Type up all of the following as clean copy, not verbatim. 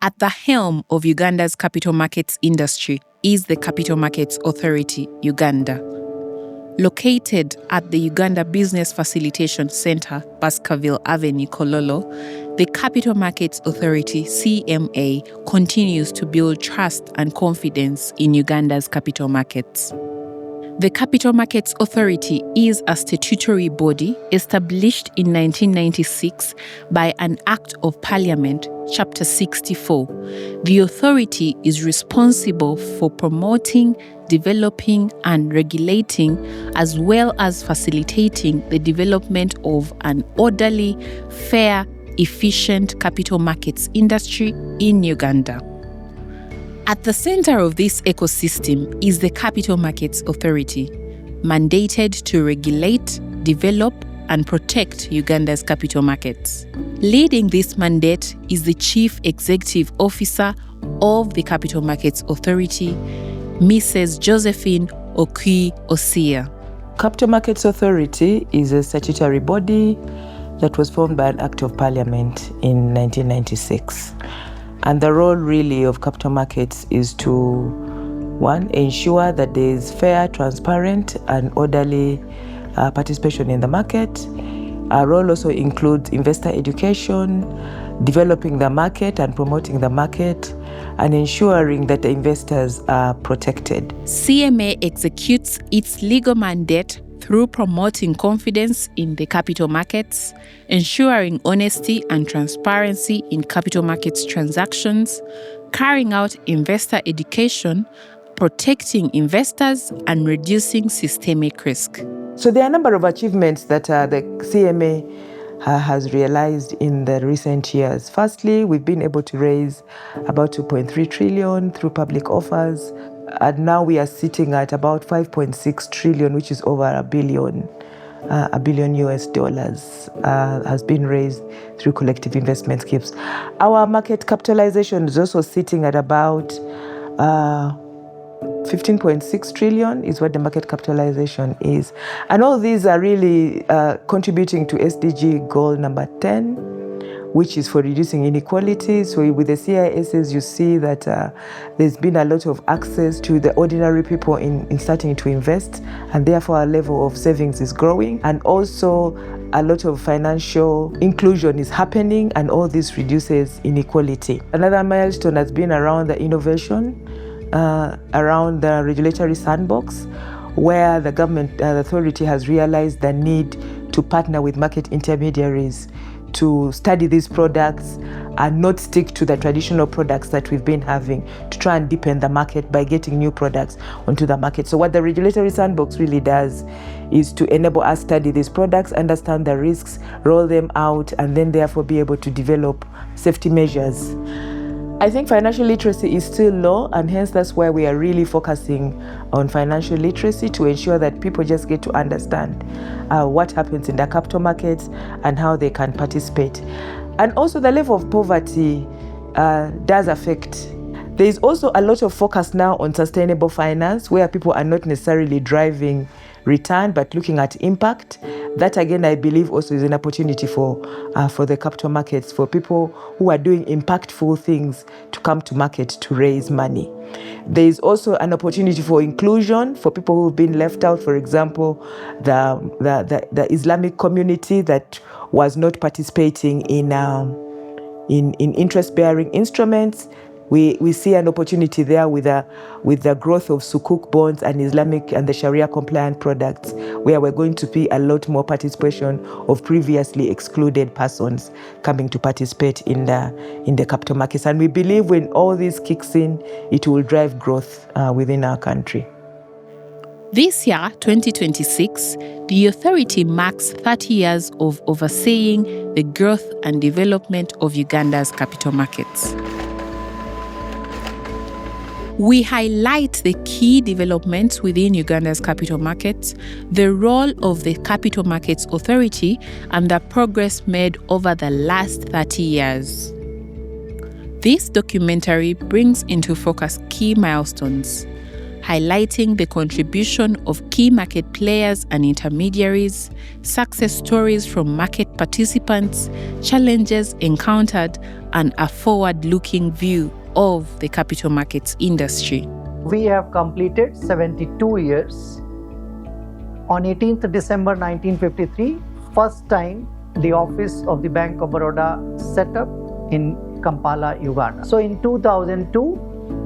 At the helm of Uganda's capital markets industry is the Capital Markets Authority, Uganda. Located at the Uganda Business Facilitation Center, Baskerville Avenue, Kololo, the Capital Markets Authority, CMA, continues to build trust and confidence in Uganda's capital markets. The Capital Markets Authority is a statutory body established in 1996 by an Act of Parliament, Chapter 64. The authority is responsible for promoting, developing, and regulating, as well as facilitating the development of an orderly, fair, efficient capital markets industry in Uganda. At the center of this ecosystem is the Capital Markets Authority, mandated to regulate, develop, and protect Uganda's capital markets. Leading this mandate is the Chief Executive Officer of the Capital Markets Authority, Mrs. Josephine Okui-Osia. Capital Markets Authority is a statutory body that was formed by an Act of Parliament in 1996. And the role really of capital markets is to, one, ensure that there is fair, transparent, and orderly participation in the market. Our role also includes investor education, developing the market and promoting the market, and ensuring that the investors are protected. CMA executes its legal mandate through promoting confidence in the capital markets, ensuring honesty and transparency in capital markets transactions, carrying out investor education, protecting investors, and reducing systemic risk. So there are a number of achievements that the CMA has realized in the recent years. Firstly, we've been able to raise about 2.3 trillion through public offers. And now we are sitting at about 5.6 trillion, which is over $1 billion US dollars has been raised through collective investment schemes. Our market capitalization is also sitting at about 15.6 trillion is what the market capitalization is. And all these are really contributing to SDG goal number 10, which is for reducing inequality. So with the CISs, you see that there's been a lot of access to the ordinary people in starting to invest, and therefore our level of savings is growing. And also a lot of financial inclusion is happening, and all this reduces inequality. Another milestone has been around the innovation, around the regulatory sandbox, where the government, the authority has realized the need to partner with market intermediaries to study these products and not stick to the traditional products that we've been having, to try and deepen the market by getting new products onto the market. So what the regulatory sandbox really does is to enable us study these products, understand the risks, roll them out, and then therefore be able to develop safety measures. I think financial literacy is still low, and hence that's why we are really focusing on financial literacy to ensure that people just get to understand what happens in the capital markets and how they can participate. And also the level of poverty does affect. There is also a lot of focus now on sustainable finance, where people are not necessarily driving return but looking at impact. That again, I believe, also is an opportunity for the capital markets, for people who are doing impactful things to come to market to raise money. There is also an opportunity for inclusion for people who've been left out. For example, the Islamic community that was not participating in interest-bearing instruments. We see an opportunity there with the growth of Sukuk bonds and Islamic and the Sharia compliant products, where we're going to see a lot more participation of previously excluded persons coming to participate in the capital markets. And we believe when all this kicks in, it will drive growth within our country. This year, 2026, the authority marks 30 years of overseeing the growth and development of Uganda's capital markets. We highlight the key developments within Uganda's capital markets, the role of the Capital Markets Authority, and the progress made over the last 30 years. This documentary brings into focus key milestones, highlighting the contribution of key market players and intermediaries, success stories from market participants, challenges encountered, and a forward-looking view of the capital markets industry. We have completed 72 years. On 18th December 1953, first time the office of the Bank of Baroda set up in Kampala, Uganda. So in 2002,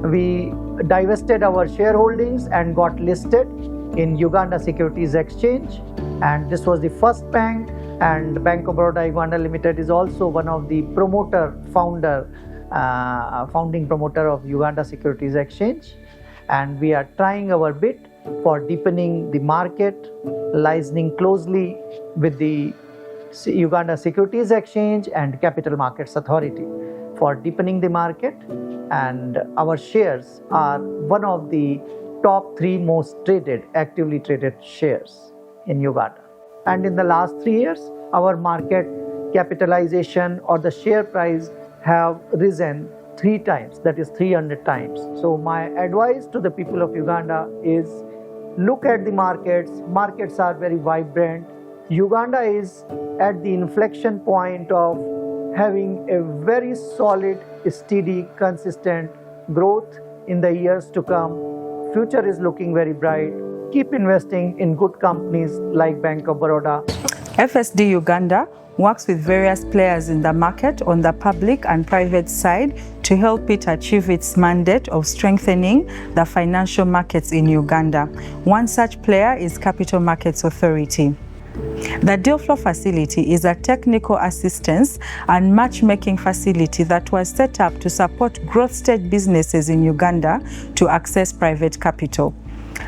we divested our shareholdings and got listed in Uganda Securities Exchange, and this was the first bank. And Bank of Baroda Uganda Limited is also one of the founding promoter of Uganda Securities Exchange, and we are trying our bit for deepening the market, liaising closely with the Uganda Securities Exchange and Capital Markets Authority for deepening the market, and our shares are one of the top 3 most traded, actively traded shares in Uganda. And in the last 3 years, our market capitalization or the share price have risen 3 times, that is 300 times. So my advice to the people of Uganda is look at the markets. Markets are very vibrant. Uganda is at the inflection point of having a very solid, steady, consistent growth in the years to come. Future is looking very bright. Keep investing in good companies like Bank of Baroda. FSD Uganda works with various players in the market on the public and private side to help it achieve its mandate of strengthening the financial markets in Uganda. One such player is Capital Markets Authority. The Deal Flow Facility is a technical assistance and matchmaking facility that was set up to support growth stage businesses in Uganda to access private capital.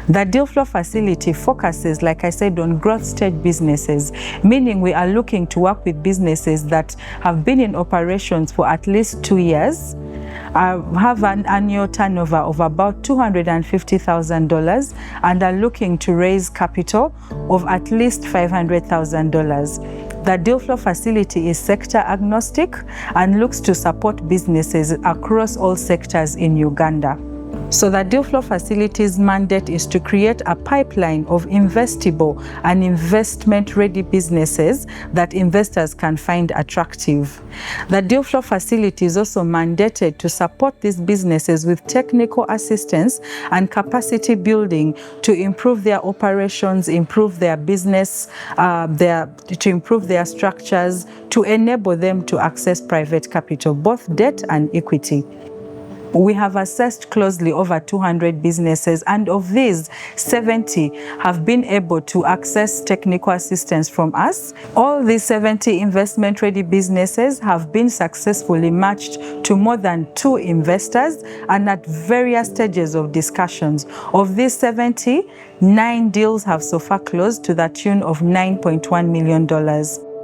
The Deal Flow Facility focuses, like I said, on growth stage businesses, meaning we are looking to work with businesses that have been in operations for at least 2 years, have an annual turnover of about $250,000 and are looking to raise capital of at least $500,000. The Deal Flow Facility is sector agnostic and looks to support businesses across all sectors in Uganda. So the Deal Flow Facility's mandate is to create a pipeline of investable and investment-ready businesses that investors can find attractive. The Deal Flow Facility is also mandated to support these businesses with technical assistance and capacity building to improve their operations, improve their business, to improve their structures, to enable them to access private capital, both debt and equity. We have assessed closely over 200 businesses, and of these, 70 have been able to access technical assistance from us. All these 70 investment-ready businesses have been successfully matched to more than 2 investors and at various stages of discussions. Of these 70, 9 deals have so far closed to the tune of $9.1 million.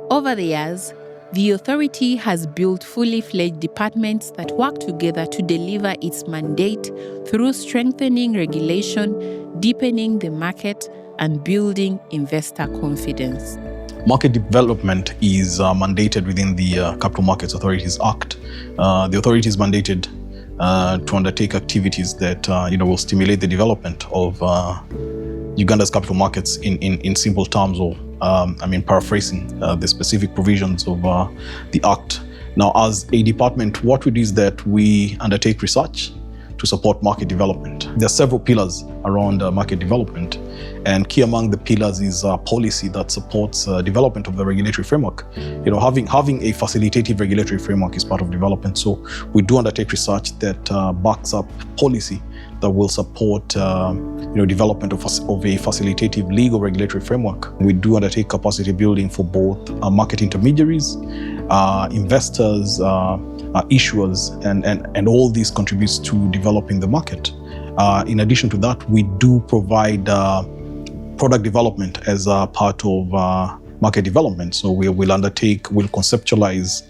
Over the years, the authority has built fully fledged departments that work together to deliver its mandate through strengthening regulation, deepening the market, and building investor confidence. Market development is mandated within the Capital Markets Authorities Act. The authority is mandated to undertake activities that will stimulate the development of Uganda's capital markets in simple terms, or paraphrasing the specific provisions of the Act. Now, as a department, what we do is that we undertake research to support market development. There are several pillars around market development, and key among the pillars is policy that supports development of the regulatory framework. Having a facilitative regulatory framework is part of development. So we do undertake research that backs up policy that will support development of a facilitative legal regulatory framework. We do undertake capacity building for both market intermediaries, investors, issuers, and all this contributes to developing the market. In addition to that, we do provide product development as a part of market development. So we'll conceptualize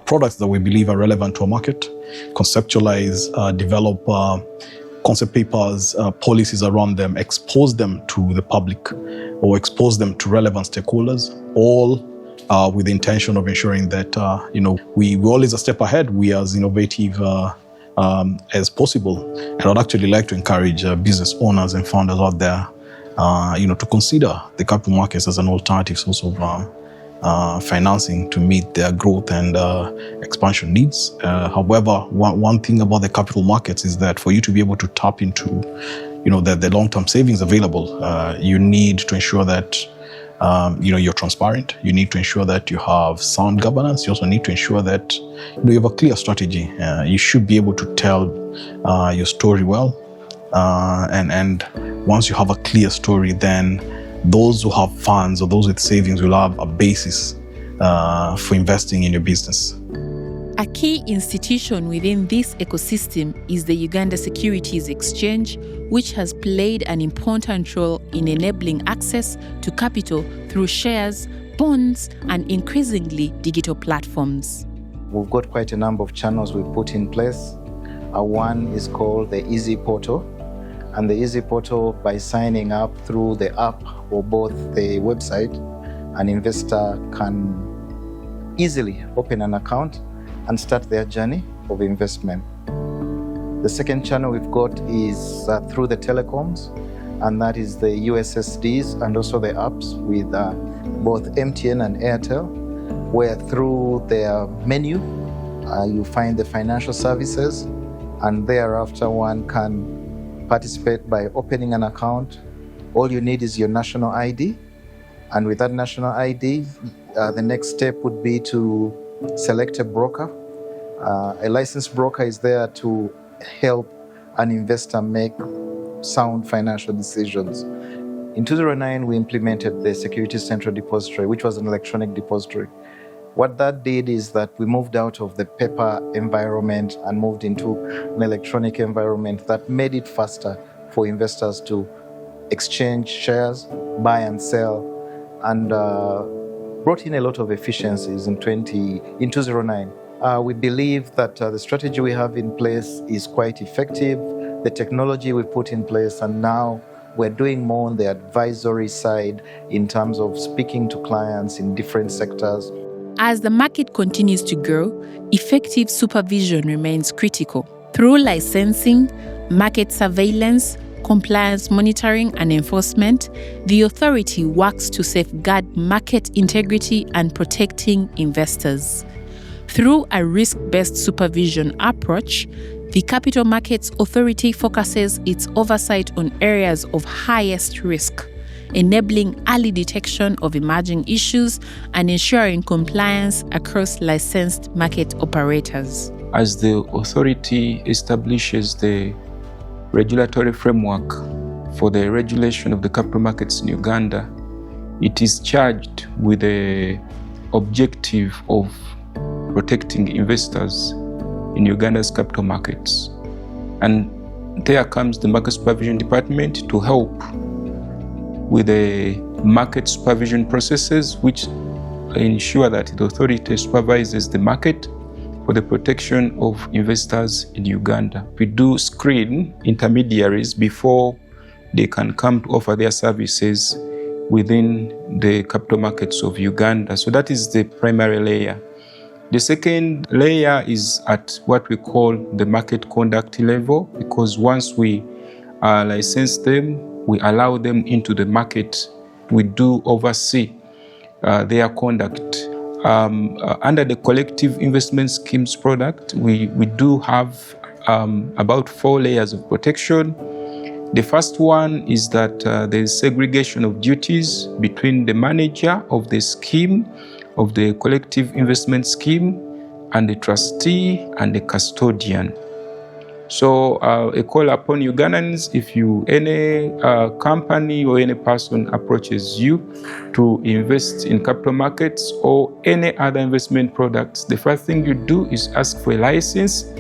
products that we believe are relevant to a market, conceptualize, develop concept papers, policies around them, expose them to the public or expose them to relevant stakeholders, all with the intention of ensuring that we're always a step ahead. We as innovative as possible. And I'd actually like to encourage business owners and founders out there, to consider the capital markets as an alternative source of financing to meet their growth and expansion needs. However, one thing about the capital markets is that for you to be able to tap into, the long-term savings available, you need to ensure that you're transparent. You need to ensure that you have sound governance. You also need to ensure that you have a clear strategy. You should be able to tell your story well. And once you have a clear story, then those who have funds or those with savings will have a basis for investing in your business. A key institution within this ecosystem is the Uganda Securities Exchange, which has played an important role in enabling access to capital through shares, bonds, and increasingly digital platforms. We've got quite a number of channels we've put in place. One is called the Easy Portal. And the Easy Portal, by signing up through the app or both the website, an investor can easily open an account and start their journey of investment. The second channel we've got is through the telecoms, and that is the USSDs and also the apps with both MTN and Airtel, where through their menu you find the financial services, and thereafter one can participate by opening an account. All you need is your national ID, and with that national ID, the next step would be to select a broker. A licensed broker is there to help an investor make sound financial decisions. In 2009, we implemented the Securities Central Depository, which was an electronic depository. What that did is that we moved out of the paper environment and moved into an electronic environment that made it faster for investors to exchange shares, buy and sell, and brought in a lot of efficiencies in 2009. We believe that the strategy we have in place is quite effective, the technology we put in place, and now we're doing more on the advisory side in terms of speaking to clients in different sectors. As the market continues to grow, effective supervision remains critical. Through licensing, market surveillance, compliance monitoring and enforcement, the authority works to safeguard market integrity and protecting investors. Through a risk-based supervision approach, the Capital Markets Authority focuses its oversight on areas of highest risk, enabling early detection of emerging issues and ensuring compliance across licensed market operators. As the authority establishes the regulatory framework for the regulation of the capital markets in Uganda, it is charged with the objective of protecting investors in Uganda's capital markets. And there comes the Market Supervision Department to help with the market supervision processes, which ensure that the authority supervises the market for the protection of investors in Uganda. We do screen intermediaries before they can come to offer their services within the capital markets of Uganda. So that is the primary layer. The second layer is at what we call the market conduct level, because once we license them, we allow them into the market, we do oversee their conduct. Under the collective investment schemes product, we do have about 4 layers of protection. The first one is that there is segregation of duties between the manager of the scheme, of the collective investment scheme, and the trustee and the custodian. So a call upon Ugandans, if any company or any person approaches you to invest in capital markets or any other investment products, the first thing you do is ask for a license,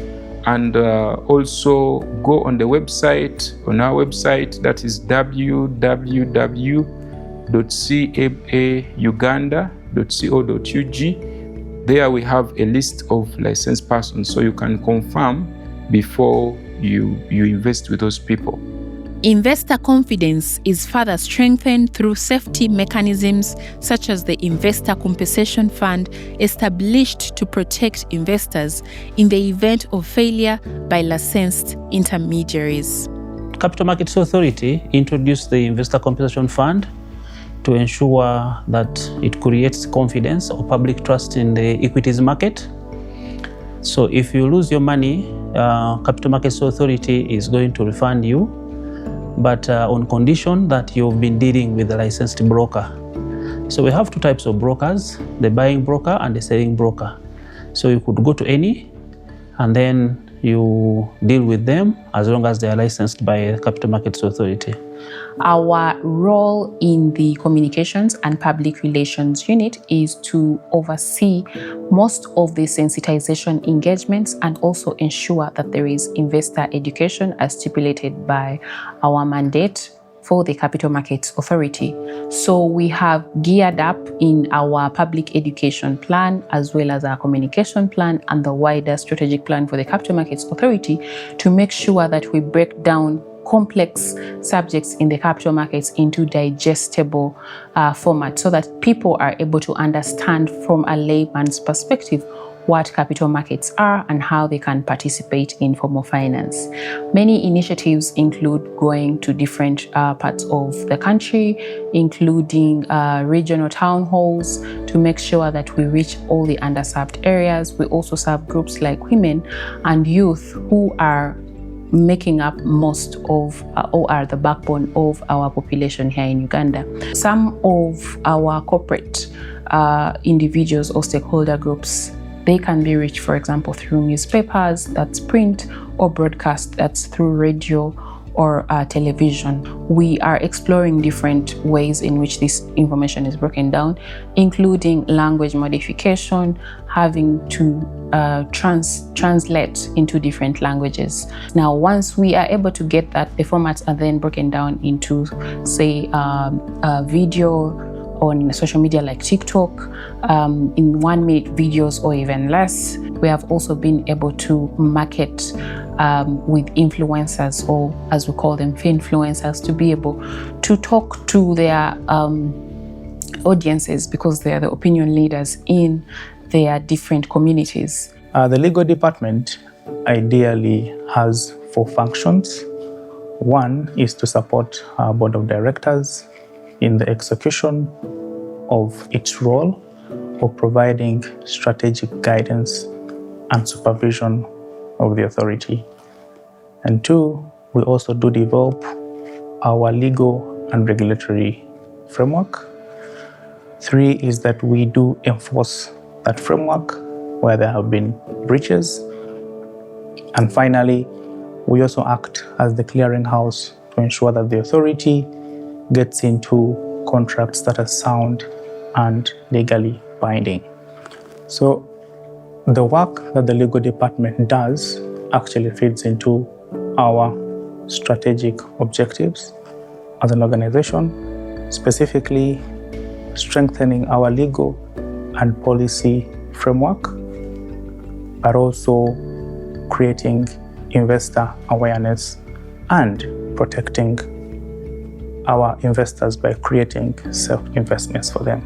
and also go on the website, on our website, that is www.cmauganda.co.ug. There we have a list of licensed persons, so you can confirm before you invest with those people. Investor confidence is further strengthened through safety mechanisms such as the Investor Compensation Fund established to protect investors in the event of failure by licensed intermediaries. Capital Markets Authority introduced the Investor Compensation Fund to ensure that it creates confidence or public trust in the equities market. So if you lose your money, Capital Markets Authority is going to refund you, but on condition that you've been dealing with a licensed broker. So we have two types of brokers, the buying broker and the selling broker. So you could go to any and then you deal with them as long as they are licensed by the Capital Markets Authority. Our role in the Communications and Public Relations Unit is to oversee most of the sensitization engagements and also ensure that there is investor education as stipulated by our mandate for the Capital Markets Authority. So we have geared up in our public education plan as well as our communication plan and the wider strategic plan for the Capital Markets Authority to make sure that we break down complex subjects in the capital markets into digestible format so that people are able to understand from a layman's perspective what capital markets are and how they can participate in formal finance. Many initiatives include going to different parts of the country, including regional town halls to make sure that we reach all the underserved areas. We also serve groups like women and youth who are making up most of or are the backbone of our population here in Uganda. Some of our corporate individuals or stakeholder groups, they can be reached, for example, through newspapers, that's print, or broadcast, that's through radio or television. We are exploring different ways in which this information is broken down, including language modification, having to translate into different languages. Now, once we are able to get that, the formats are then broken down into, say, video on social media like TikTok, in 1 minute videos or even less. We have also been able to market with influencers, or as we call them, finfluencers, to be able to talk to their audiences because they are the opinion leaders in their different communities. The legal department ideally has 4 functions. One is to support our board of directors in the execution of its role of providing strategic guidance and supervision of the authority. And 2, we also do develop our legal and regulatory framework. 3 is that we do enforce that framework where there have been breaches. And finally, we also act as the clearinghouse to ensure that the authority gets into contracts that are sound and legally binding. So the work that the legal department does actually feeds into our strategic objectives as an organization, specifically strengthening our legal and policy framework, but also creating investor awareness and protecting our investors by creating safe investments for them.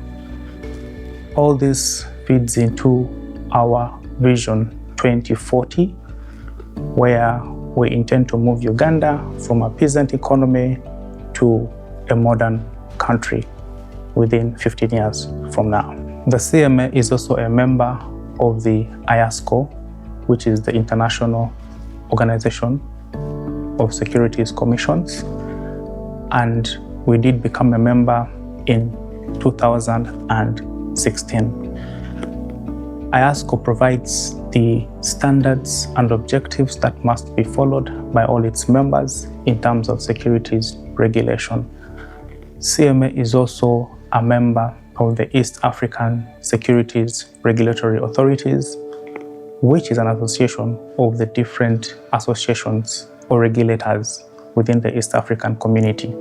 All this feeds into our Vision 2040, where we intend to move Uganda from a peasant economy to a modern country within 15 years from now. The CMA is also a member of the IASCO, which is the International Organization of Securities Commissions, and we did become a member in 2016. IASCO provides the standards and objectives that must be followed by all its members in terms of securities regulation. CMA is also a member of the East African Securities Regulatory Authorities, which is an association of the different associations or regulators within the East African community.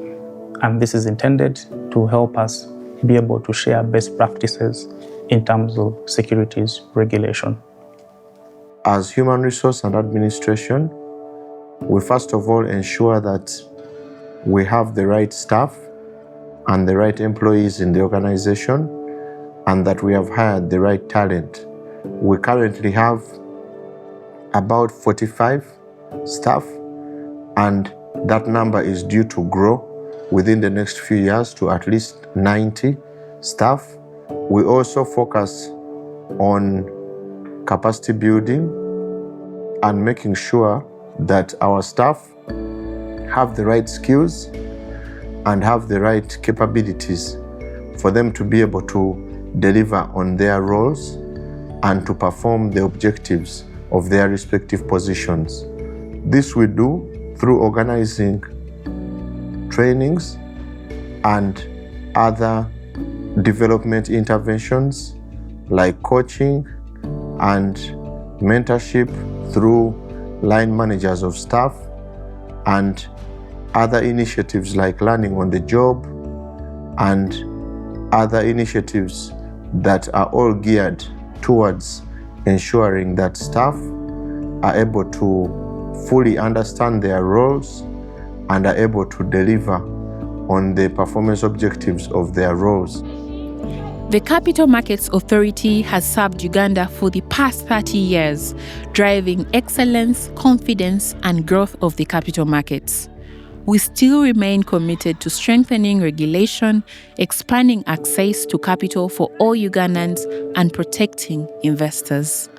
And this is intended to help us be able to share best practices in terms of securities regulation. As Human Resource and Administration, we first of all ensure that we have the right staff and the right employees in the organization, and that we have hired the right talent. We currently have about 45 staff, and that number is due to grow within the next few years to at least 90 staff. We also focus on capacity building and making sure that our staff have the right skills and have the right capabilities for them to be able to deliver on their roles and to perform the objectives of their respective positions. This we do through organizing trainings and other development interventions like coaching and mentorship through line managers of staff, and other initiatives like learning on the job and other initiatives that are all geared towards ensuring that staff are able to fully understand their roles and are able to deliver on the performance objectives of their roles. The Capital Markets Authority has served Uganda for the past 30 years, driving excellence, confidence, and growth of the capital markets. We still remain committed to strengthening regulation, expanding access to capital for all Ugandans, and protecting investors.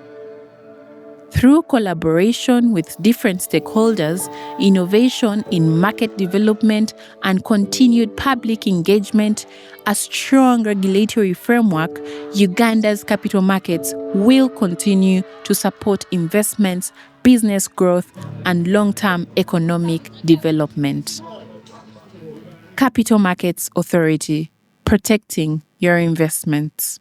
Through collaboration with different stakeholders, innovation in market development, and continued public engagement, a strong regulatory framework, Uganda's capital markets will continue to support investments, business growth, and long-term economic development. Capital Markets Authority, protecting your investments.